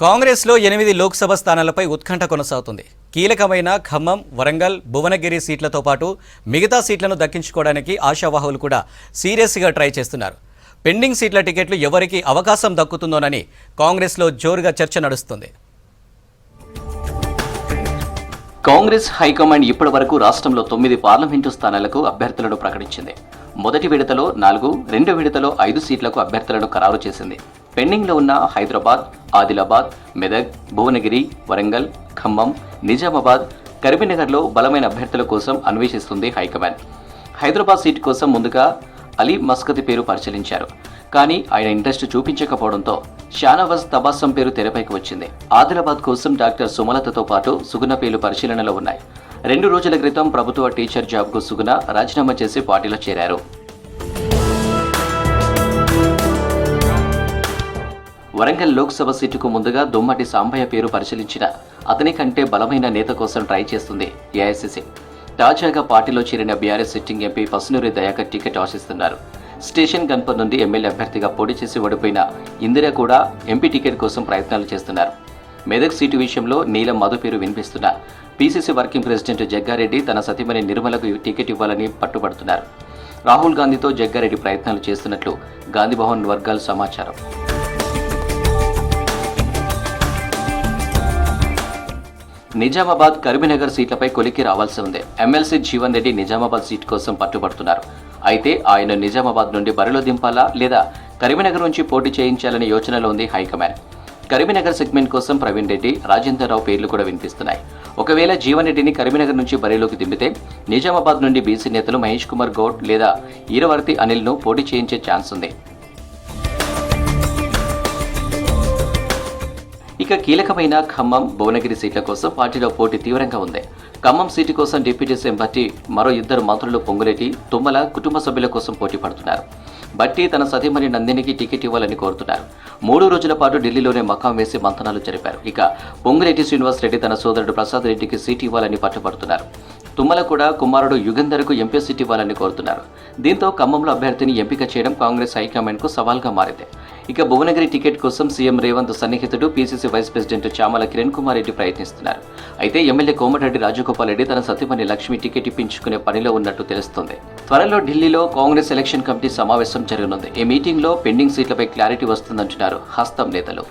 కాంగ్రెస్లో 8 లోక్సభ స్థానాలపై ఉత్కంఠ కొనసాగుతుంది. కీలకమైన ఖమ్మం, వరంగల్, భువనగిరి సీట్లతో పాటు మిగతా సీట్లను దక్కించుకోవడానికి ఆశావాహులు కూడా సీరియస్గా ట్రై చేస్తున్నారు. పెండింగ్ సీట్ల టికెట్లు ఎవరికి అవకాశం దక్కుతుందోనని కాంగ్రెస్లో జోరుగా చర్చ నడుస్తుంది. కాంగ్రెస్ హైకమాండ్ ఇప్పటి వరకు రాష్ట్రంలో 9 పార్లమెంటు స్థానాలకు అభ్యర్థులను ప్రకటించింది. మొదటి విడతలో 4, రెండో విడతలో 5 సీట్లకు అభ్యర్థులను ఖరారు చేసింది. పెండింగ్లో ఉన్న హైదరాబాద్, ఆదిలాబాద్, మెదక్, భువనగిరి, వరంగల్, ఖమ్మం, నిజామాబాద్, కరీంనగర్లో బలమైన అభ్యర్థుల కోసం అన్వేషిస్తుంది హైకమాండ్. హైదరాబాద్ సీటు కోసం ముందుగా అలీ మస్కతి పేరు పరిశీలించారు. కానీ ఆయన ఇంట్రెస్ట్ చూపించకపోవడంతో షానవాజ్ తబాసం పేరు తెరపైకి వచ్చింది. ఆదిలాబాద్ కోసం డాక్టర్ సుమలతతో పాటు సుగుణ పేర్లు పరిశీలనలో ఉన్నాయి. 2 రోజుల క్రితం ప్రభుత్వ టీచర్ జాబ్కు సుగుణ రాజీనామా చేసి పార్టీలో చేరారు. వరంగల్ లోక్సభ సీటుకు ముందుగా దుమ్మటి సాంబయ్య పేరు పరిశీలించిన అతని కంటే బలమైన నేత కోసం ట్రై చేస్తుంది ఏఐసీసీ. తాజాగా పార్టీలో చేరిన BRS sitting MP Pasunuri Dayakar ticket ఆశిస్తున్నారు. స్టేషన్ గన్పూర్ నుండి ఎమ్మెల్యే అభ్యర్థిగా పోటీ చేసి ఓడిపోయిన ఇందిర కూడా ఎంపీ టికెట్ కోసం ప్రయత్నాలు చేస్తున్నారు. మెదక్ సీటు విషయంలో నీలం మధు పేరు వినిపిస్తున్న పీసీసీ వర్కింగ్ ప్రెసిడెంట్ జగ్గారెడ్డి తన సతీమణి నిర్మలకు టికెట్ ఇవ్వాలని పట్టుబడుతున్నారు. రాహుల్ గాంధీతో జగ్గారెడ్డి ప్రయత్నాలు చేస్తున్నట్లు గాంధీభవన్ వర్గాల సమాచారం. నిజామాబాద్, కరీంనగర్ సీట్లపై కొలిక్కి రావాల్సి ఉంది. ఎమ్మెల్సీ జీవన్ రెడ్డి నిజామాబాద్ సీటు కోసం పట్టుబడుతున్నారు. అయితే ఆయన నిజామాబాద్ నుండి బరిలో దింపాలా లేదా కరీంనగర్ నుంచి పోటీ చేయించాలనే యోచనలో ఉంది హైకమాండ్. కరీంనగర్ సెగ్మెంట్ కోసం ప్రవీణ్ రెడ్డి, రాజేందర్ రావు పేర్లు కూడా వినిపిస్తున్నాయి. ఒకవేళ జీవన్ రెడ్డిని కరీంనగర్ నుంచి బరిలోకి దింపితే నిజామాబాద్ నుండి బీసీ నేతలు మహేష్ కుమార్ గౌడ్ లేదా ఈరవర్తి అనిల్ను పోటీ చేయించే ఛాన్స్ ఉంది. ఇక కీలకమైన ఖమ్మం, భువనగిరి సీట్ల కోసం పార్టీలో పోటీ తీవ్రంగా ఉంది. ఖమ్మం సీటు కోసం డిప్యూటీ సీఎం భట్టి, మరో 2 మంత్రులు పొంగులేటి, తుమ్మల కుటుంబ సభ్యుల కోసం పోటీ పడుతున్నారు. భట్టి తన సతీమణి నందినికి టికెట్ ఇవ్వాలని కోరుతున్నారు. 3 రోజుల పాటు ఢిల్లీలోనే మకాం వేసి మంతనాలు జరిపారు. ఇక పొంగులేటి శ్రీనివాస్ రెడ్డి తన సోదరుడు ప్రసాద్ రెడ్డికి సీటు ఇవ్వాలని పట్టుబడుతున్నారు. తుమ్మల కూడా కుమారుడు యుగంధర్కు ఎంపీ సీటు ఇవ్వాలని కోరుతున్నారు. దీంతో ఖమ్మంలో అభ్యర్థిని ఎంపిక చేయడం కాంగ్రెస్ హైకమాండ్కు సవాల్గా మారింది. ఇక భువనగిరి టికెట్ కోసం సీఎం రేవంత్ సన్నిహితుడు PCC vice president Chamala Kiran Kumar Reddy ప్రయత్నిస్తున్నారు. అయితే ఎమ్మెల్యే కోమటిరెడ్డి రాజగోపాల్ రెడ్డి తన సతీమణి లక్ష్మి టికెట్ ఇప్పించుకునే పనిలో ఉన్నట్టు తెలుస్తోంది. త్వరలో ఢిల్లీలో కాంగ్రెస్ ఎలక్షన్ కమిటీ సమావేశం జరగనుంది. ఈ మీటింగ్లో పెండింగ్ సీట్లపై క్లారిటీ వస్తుందంటున్నారు హస్తం నేతలు.